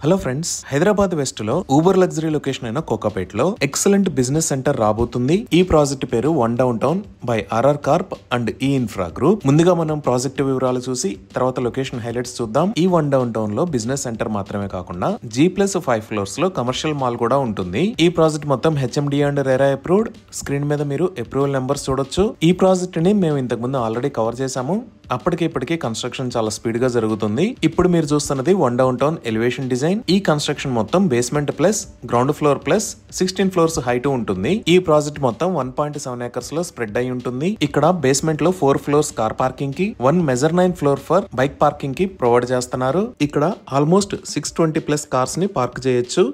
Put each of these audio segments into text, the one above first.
Hello friends, Hyderabad west లో Uber luxury location అయిన కోకాపేట్ లో ఎక్సలెంట్ బిజినెస్ సెంటర్ రాబోతుంది. ఈ ప్రాజెక్ట్ పేరు one downtown by RR corp and ఈ ఇన్ఫ్రా గ్రూప్. ముందుగా మనం ప్రాజెక్ట్ వివరాలు చూసి తర్వాత లొకేషన్ హైలైట్స్ చూద్దాం. ఈ వన్ డౌన్ టౌన్ లో బిజినెస్ సెంటర్ మాత్రమే కాకుండా G+5 ఫ్లోర్స్ లో కమర్షియల్ మాల్ కూడా ఉంటుంది. ఈ ప్రాజెక్ట్ మొత్తం HMD and RERA approved. Screen మీద మీరు అప్రూవల్ నెంబర్స్ చూడొచ్చు. ఈ ప్రాజెక్ట్ ని మేము ఇంతకు ముందు ఆల్రెడీ కవర్ చేసాము. అప్పటికి కన్స్ట్రక్షన్ చాలా స్పీడ్ గా జరుగుతుంది. ఇప్పుడు మీరు చూస్తున్నది one down town elevation design. ఈ కన్స్ట్రక్షన్ మొత్తం basement plus ground floor plus 16 floors height ఉంటుంది. ఈ ప్రాజెక్ట్ మొత్తం 1.7 acres లో స్ప్రెడ్ అయి ఉంటుంది. ఇక్కడ బేస్మెంట్ లో 4 ఫ్లోర్స్ కార్ పార్కింగ్ కి, 1 mezzanine floor for bike parking కి ప్రొవైడ్ చేస్తున్నారు. ఇక్కడ ఆల్మోస్ట్ 620+ కార్స్ ని పార్క్ చేయొచ్చు.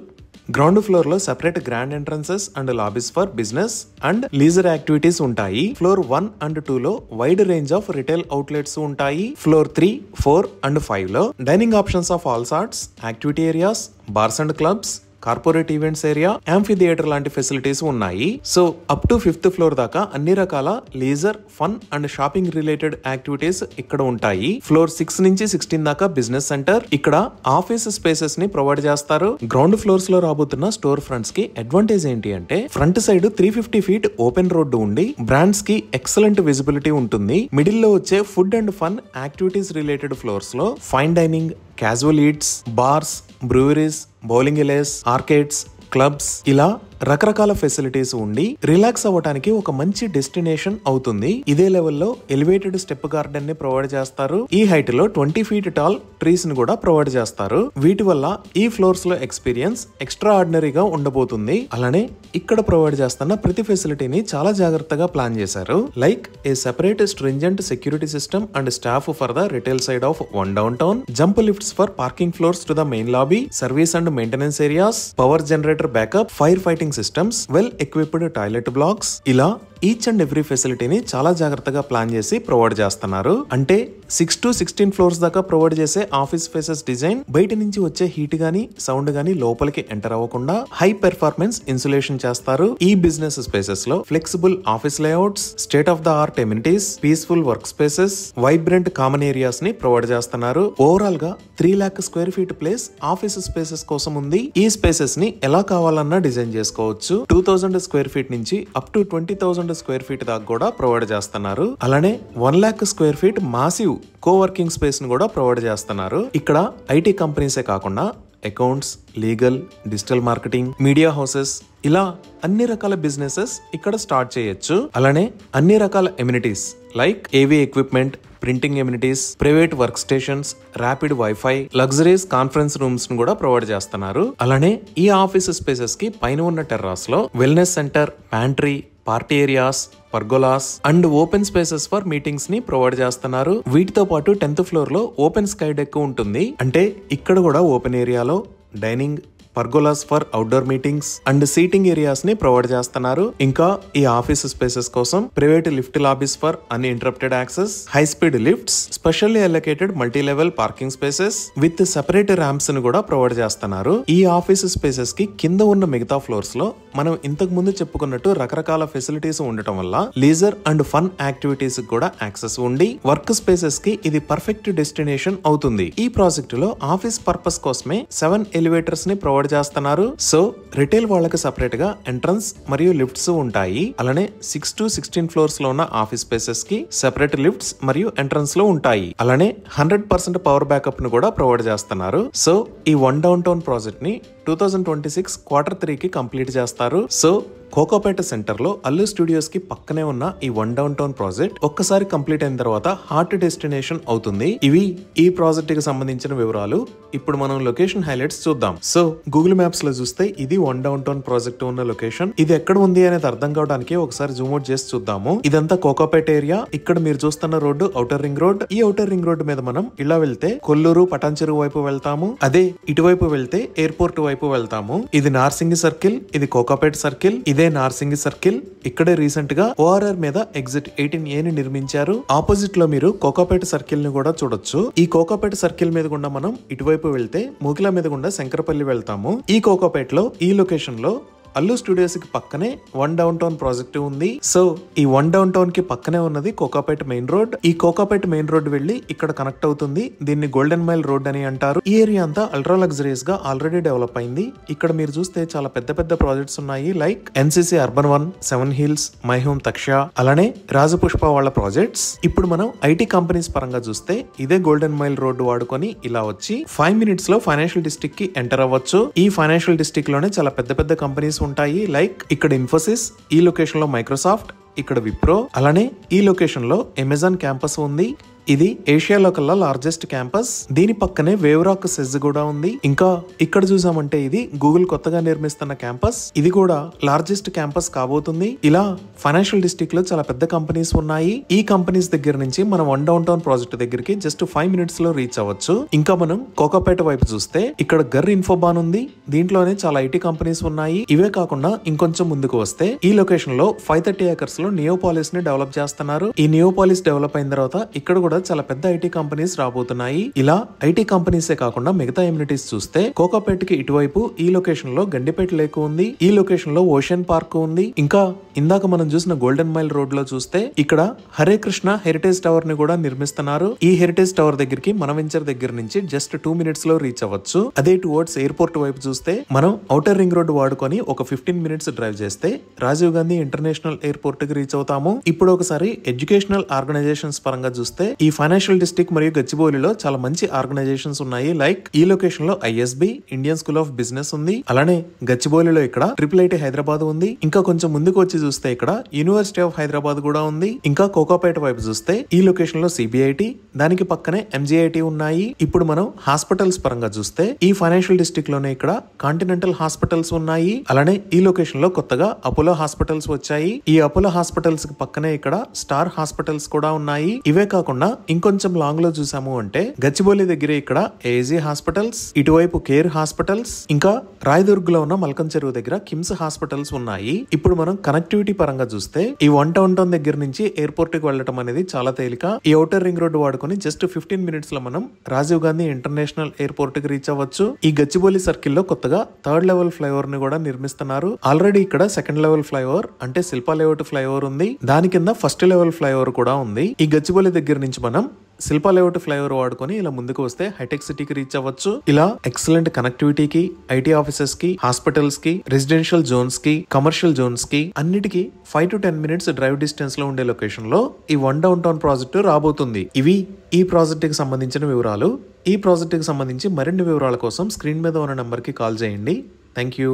గ్రౌండ్ ఫ్లోర్ లో separate grand entrances and lobbies for business and leisure activities ఉంటాయి. ఫ్లోర్ 1 and 2 లో wide range of retail outlets ఉంటాయి. ఫ్లోర్ 3, 4 and 5 లో dining options of all sorts, activity areas, bars and clubs, corporate events area, amphitheatre లాంటి facilities ఉన్నాయి. So up to 5th floor దాకా అన్ని రకాల leisure, fun and shopping related activities ఇక్కడ ఉంటాయి. Floor 6 నుంచి 16 దాకా బిజినెస్ సెంటర్. ఇక్కడ ఆఫీస్ స్పేసెస్ ని ప్రొవైడ్ చేస్తారు. గ్రౌండ్ ఫ్లోర్స్ లో రాబోతున్న స్టోర్ ఫ్రంట్స్ కి అడ్వాంటేజ్ ఏంటి అంటే, front side 350 feet open road ఉండి బ్రాండ్స్ కి ఎక్సలెంట్ విజిబిలిటీ ఉంటుంది. మిడిల్ లో వచ్చే food and fun activities related floors లో fine dining, casual eats, bars, breweries, bowling alleys, arcades, clubs, ఇలా రకరకాల ఫెసిలిటీస్ ఉండి రిలాక్స్ అవ్వడానికి ఒక మంచి డెస్టినేషన్ అవుతుంది. ఇదే లెవెల్లో ఎలివేటెడ్ స్టెప్ గార్డెన్ ని ప్రొవైడ్ చేస్తారు. ఈ హైట్ లో 20 feet టాల్ ట్రీస్ ని కూడా ప్రొవైడ్ చేస్తారు. వీటి వల్ల ఈ ఫ్లోర్స్ లో ఎక్స్పీరియన్స్ ఎక్స్ట్రా ఆర్డినరీగా ఉండబోతుంది. అలానే ఇక్కడ ప్రొవైడ్ చేస్తున్న ప్రతి ఫెసిలిటీని చాలా జాగ్రత్తగా ప్లాన్ చేశారు. Like a separate stringent security system and staff for the retail side of one down town, jump lifts for parking floors to the main lobby, service and maintenance areas, power generator backup, fire fighting systems, well equipped toilet blocks, ఇలా each and every ఫెసిలిటీని చాలా జాగ్రత్తగా plan చేసి provide చేస్తున్నారు. అంటే 6 to 16 floors దాకా provide చేసే office spaces design బయట నుంచి వచ్చే హీట్ గానీ సౌండ్ గానీ లోపలికి ఎంటర్ అవ్వకుండా హై పెర్ఫార్మెన్స్ ఇన్సులేషన్ చేస్తారు. ఈ బిజినెస్ స్పేసెస్ లో flexible office layouts, state of the art amenities, peaceful work spaces, vibrant common areas ని ప్రొవైడ్ చేస్తున్నారు. ఓవరాల్ గా 3 lakh square feet place office spaces కోసం ఉంది. ఈ స్పేసెస్ ని ఎలా కావాలన్నా డిజైన్ చేసుకోవచ్చు. 2000 square feet నుంచి అప్ టు 20,000 square feet దాకా కూడా ప్రొవైడ్ చేస్తున్నారు. అలానే 1 lakh square feet massive coworking space ను కూడా ప్రొవైడ్ చేస్తున్నారు. ఇక్కడ ఐటీ కంపెనీసే కాకుండా accounts, legal, digital marketing, media houses, ఇలా అన్ని రకాల బిజినెసెస్ ఇక్కడ స్టార్ట్ చేయొచ్చు. అలానే అన్ని రకాల ఎమ్యూనిటీస్ లైక్ ఏవీ equipment, printing amenities, private work stations, rapid wifi, luxuries conference rooms ను కూడా ప్రొవైడ్ చేస్తున్నారు. అలానే ఈ ఆఫీస్ స్పేసెస్ కి పైన ఉన్న టెర్రాస్ లో wellness centre, pantry, party areas, pergolas and open spaces for meetings ని ప్రొవైడ్ చేస్తున్నారు. వీటితో పాటు 10th ఫ్లోర్ లో ఓపెన్ స్కై డెక్ ఉంటుంది. అంటే ఇక్కడ కూడా ఓపెన్ ఏరియాలో dining, pergolas for outdoor meetings and seating areas ని ప్రొవైడ్ చేస్తున్నారు. ఇంకా ఈ ఆఫీస్ స్పేసెస్ కోసం private lift lobbies for uninterrupted access, high speed lifts, specially allocated multi level parking spaces with separate ramps ని కూడా ప్రొవైడ్ చేస్తున్నారు. ఈ ఆఫీస్ స్పేసెస్ కి కింద ఉన్న మిగతా ఫ్లోర్స్ లో మనం ఇంతకు ముందు చెప్పుకున్నట్టు రకరకాల ఫెసిలిటీస్ ఉండటం వల్ల లీజర్ అండ్ ఫన్ యాక్టివిటీస్ కూడా యాక్సెస్ ఉండి వర్క్ స్పేసెస్ కి ఇది పర్ఫెక్ట్ డెస్టినేషన్ అవుతుంది. ఈ ప్రాజెక్ట్ లో ఆఫీస్ పర్పస్ కోసమే 7 ఎలివేటర్స్ ని ప్రొవైడ్ చేస్తున్నారు. సో రిటైల్ వాళ్ళకి సెపరేట్ గా ఎంట్రన్స్ మరియు లిఫ్ట్స్ ఉంటాయి. అలానే 6 to 16 ఫ్లోర్స్ లో ఉన్న ఆఫీస్ స్పేసెస్ కి సెపరేట్ లిఫ్ట్స్ మరియు ఎంట్రన్స్ లో ఉంటాయి. అలానే 100% పవర్ బ్యాకప్ ను కూడా ప్రొవైడ్ చేస్తున్నారు. సో ఈ వన్ డౌన్ టౌన్ ప్రాజెక్ట్ ని 2026 Q3 కి కంప్లీట్ చేస్తారు. సో కోకాపేట సెంటర్ లో అల్లు స్టూడియోస్ కి పక్కనే ఉన్న ఈ వన్ డౌన్ టౌన్ ప్రాజెక్ట్ ఒక్కసారి కంప్లీట్ అయిన తర్వాత హార్ట్ డెస్టినేషన్ అవుతుంది. ఇవి ఈ ప్రాజెక్ట్ కి సంబంధించిన వివరాలు. ఇప్పుడు మనం లొకేషన్ హైలైట్స్ చూద్దాం. సో గూగుల్ మ్యాప్స్ లో చూస్తే ఇది వన్ డౌన్ టౌన్ ప్రాజెక్ట్ ఉన్న లొకేషన్. ఇది ఎక్కడ ఉంది అనేది అర్థం కావడానికి ఒకసారి జూమ్ అవుట్ చేసి చూద్దాము. ఇదంతా కోకాపేట ఏరియా. ఇక్కడ మీరు చూస్తున్న రోడ్డు ఔటర్ రింగ్ రోడ్. ఈ ఔటర్ రింగ్ రోడ్ మీద మనం ఇలా వెళ్తే కొల్లూరు, పటాన్చెరు వైపు వెళ్తాము. అదే ఇటువైపు వెళ్తే ఎయిర్పోర్ట్ వైపు వెళ్తాము. ఇది నార్సింగి సర్కిల్, ఇది కోకాపేట సర్కిల్, ఇదే నార్సింగి సర్కిల్. ఇక్కడే రీసెంట్ గా ORR మీద ఎగ్జిట్ 18A ని నిర్మించారు. ఆపోజిట్ లో మీరు కోకాపేట సర్కిల్ ని కూడా చూడొచ్చు. ఈ కోకాపేట సర్కిల్ మీద గుండా మనం ఇటువైపు వెళ్తే మూకిల మీద గుండా శంకరపల్లి వెళ్తాము. ఈ కోకాపేటలో ఈ లొకేషన్ లో అల్లు స్టూడియోస్ కి పక్కనే వన్ డౌన్ టౌన్ ప్రాజెక్ట్ ఉంది. సో ఈ వన్ డౌన్ టౌన్ కి పక్కనే ఉన్నది కోకాపేట మెయిన్ రోడ్. ఈ కోకాపేట మెయిన్ రోడ్ వెళ్లి ఇక్కడ కనెక్ట్ అవుతుంది. దీన్ని గోల్డెన్ మైల్ రోడ్ అని అంటారు. ఈ ఏరియా అంతా అల్ట్రా లగ్జరీస్ గా ఆల్రెడీ డెవలప్ అయింది. ఇక్కడ మీరు చూస్తే చాలా పెద్ద పెద్ద ప్రాజెక్ట్స్ ఉన్నాయి. Like NCC Urban 1, 7 Hills, My Home Taksha, అలానే రాజపుష్ప వాళ్ళ ప్రాజెక్ట్స్. ఇప్పుడు మనం ఐటీ కంపెనీస్ పరంగా చూస్తే ఇదే గోల్డెన్ మైల్ రోడ్ వాడుకొని ఇలా వచ్చి 5 మినిట్స్ లో ఫైనాన్షియల్ డిస్ట్రిక్ట్ కి ఎంటర్ అవ్వచ్చు. ఈ ఫైనాన్షియల్ డిస్ట్రిక్ట్ లోనే చాలా పెద్ద పెద్ద కంపెనీస్ ఉంటాయి. లైక్ ఇక్కడ ఇన్ఫోసిస్, ఈ లొకేషన్ లో మైక్రోసాఫ్ట్, ఇక్కడ విప్రో, అలానే ఈ లొకేషన్ లో అమెజాన్ క్యాంపస్ ఉంది. ఇది ఏషియాలో కల్లా లార్జెస్ట్ క్యాంపస్. దీని పక్కనే వేవ్రాక్ సెజ్ కూడా ఉంది. ఇంకా ఇక్కడ చూసామంటే ఇది గూగుల్ కొత్తగా నిర్మిస్తున్న క్యాంపస్. ఇది కూడా లార్జెస్ట్ క్యాంపస్ కాబోతుంది. ఇలా ఫైనాన్షియల్ డిస్ట్రిక్ట్ లో చాలా పెద్ద కంపెనీస్ ఉన్నాయి. ఈ కంపెనీస్ దగ్గర నుంచి మనం వన్ డౌన్ టౌన్ ప్రాజెక్ట్ దగ్గరికి జస్ట్ 5 మినిట్స్ లో రీచ్ అవ్వచ్చు. ఇంకా మనం కోకాపేట వైపు చూస్తే ఇక్కడ గర్ ఇన్ఫోబాన్ ఉంది. దీంట్లోనే చాలా ఐటీ కంపెనీస్ ఉన్నాయి. ఇవే కాకుండా ఇంకొంచెం ముందుకు వస్తే ఈ లొకేషన్ లో 530 ఏకర్స్ లో నియోపాలిస్ ని డెవలప్ చేస్తున్నారు. ఈ నియోపాలిస్ డెవలప్ అయిన తర్వాత ఇక్కడ కూడా చాలా పెద్ద ఐటీ కంపెనీస్ రాబోతున్నాయి. ఇలా ఐటీ కంపెనీసే కాకుండా మిగతా ఎమ్యూనిటీస్ చూస్తే కోకాపేటకి ఇటువైపు ఈ లొకేషన్ లో గండిపేట లేక్ ఉంది. ఈ లొకేషన్ లో ఓషన్ పార్క్ ఉంది. ఇంకా ఇందాక మనం చూసిన గోల్డెన్ మైల్ రోడ్ లో చూస్తే ఇక్కడ హరే కృష్ణ హెరిటేజ్ టవర్ ని కూడా నిర్మిస్తున్నారు. ఈ హెరిటేజ్ టవర్ దగ్గరికి మన వెంచర్ దగ్గర నుంచి జస్ట్ 2 మినిట్స్ లో రీచ్ అవ్వచ్చు. అదే టువర్డ్స్ ఎయిర్పోర్ట్ వైపు చూస్తే మనం ఔటర్ రింగ్ రోడ్ వాడుకొని ఒక 15 మినిట్స్ డ్రైవ్ చేస్తే రాజీవ్ గాంధీ ఇంటర్నేషనల్ ఎయిర్పోర్ట్ కి రీచ్ అవుతాము. ఇప్పుడు ఒకసారి ఎడ్యుకేషనల్ ఆర్గనైజేషన్స్ పరంగా చూస్తే ఈ ఫైనాన్షియల్ డిస్ట్రిక్ట్ మరియు గచ్చిబౌలిలో చాలా మంచి ఆర్గనైజేషన్స్ ఉన్నాయి. లైక్ ఈ లొకేషన్ లో ISB, Indian school of business ఉంది. అలానే గచ్చిబౌలిలో ఇక్కడ IIIT హైదరాబాద్ ఉంది. ఇంకా కొంచెం ముందుకు వచ్చి చూస్తే ఇక్కడ యూనివర్సిటీ ఆఫ్ హైదరాబాద్ కూడా ఉంది. ఇంకా కోకాపేట వైపు చూస్తే ఈ లొకేషన్ లో సిబిఐటి, దానికి పక్కనే ఎంజిఐటి ఉన్నాయి. ఇప్పుడు మనం హాస్పిటల్స్ పరంగా చూస్తే ఈ ఫైనాన్షియల్ డిస్ట్రిక్ట్ లోనే ఇక్కడ కాంటినెంటల్ హాస్పిటల్స్ ఉన్నాయి. అలానే ఈ లొకేషన్ లో కొత్తగా అపోలో హాస్పిటల్స్ వచ్చాయి. ఈ అపోలో హాస్పిటల్స్ కి పక్కనే ఇక్కడ స్టార్ హాస్పిటల్స్ కూడా ఉన్నాయి. ఇవే కాకుండా ఇంకొంచెం లాంగ్ లో చూసాము అంటే గచ్చిబౌలి దగ్గర ఇక్కడ ఏజీ హాస్పిటల్స్, ఇటువైపు కేర్ హాస్పిటల్స్, ఇంకా రాయదుర్గ్ లో ఉన్న మల్కం చెరువు దగ్గర కిమ్స్ హాస్పిటల్స్ ఉన్నాయి. ఇప్పుడు మనం కనెక్టివిటీ పరంగా చూస్తే ఈ వన్ డౌన్ టౌన్ దగ్గర నుంచి ఎయిర్పోర్ట్ కి వెళ్ళడం అనేది చాలా తేలిక. ఈ ఔటర్ రింగ్ రోడ్ వాడుకొని జస్ట్ 15 మినిట్స్ లో మనం రాజీవ్ గాంధీ ఇంటర్నేషనల్ ఎయిర్పోర్ట్ కి రీచ్ అవ్వచ్చు. ఈ గచ్చిబౌలి సర్కిల్ లో కొత్తగా 3rd లెవెల్ ఫ్లైఓవర్ ని కూడా నిర్మిస్తున్నారు. ఆల్రెడీ ఇక్కడ 2nd లెవెల్ ఫ్లైఓవర్ అంటే శిల్పా లేఅవుట్ ఫ్లైఓవర్ ఉంది. దాని కింద 1st లెవెల్ ఫ్లైఓవర్ కూడా ఉంది. ఈ గచ్చిబౌలి దగ్గర నుంచి మనం శిల్పా లేఅవుట్ ఫ్లైఓవర్ వాడుకొని ఇలా ముందుకు వస్తే హైటెక్ సిటీకి రీచ్ అవ్వచ్చు. ఇలా ఎక్సలెంట్ కనెక్టివిటీకి, ఐటీ ఆఫీసెస్ కి, హాస్పిటల్స్ కి, రెసిడెన్షియల్ జోన్స్ కి, కమర్షియల్ జోన్స్ కి అన్నిటికీ 5 to 10 మినిట్స్ డ్రైవ్ డిస్టెన్స్ లో ఉండే లొకేషన్ లో ఈ వన్ డౌన్ టౌన్ ప్రాజెక్టు రాబోతుంది. ఇవి ఈ ప్రాజెక్ట్ కి సంబంధించిన వివరాలు. ఈ ప్రాజెక్ట్ కి సంబంధించి మరిన్ని వివరాల కోసం స్క్రీన్ మీద ఉన్న నంబర్ కి కాల్ చేయండి. Thank you.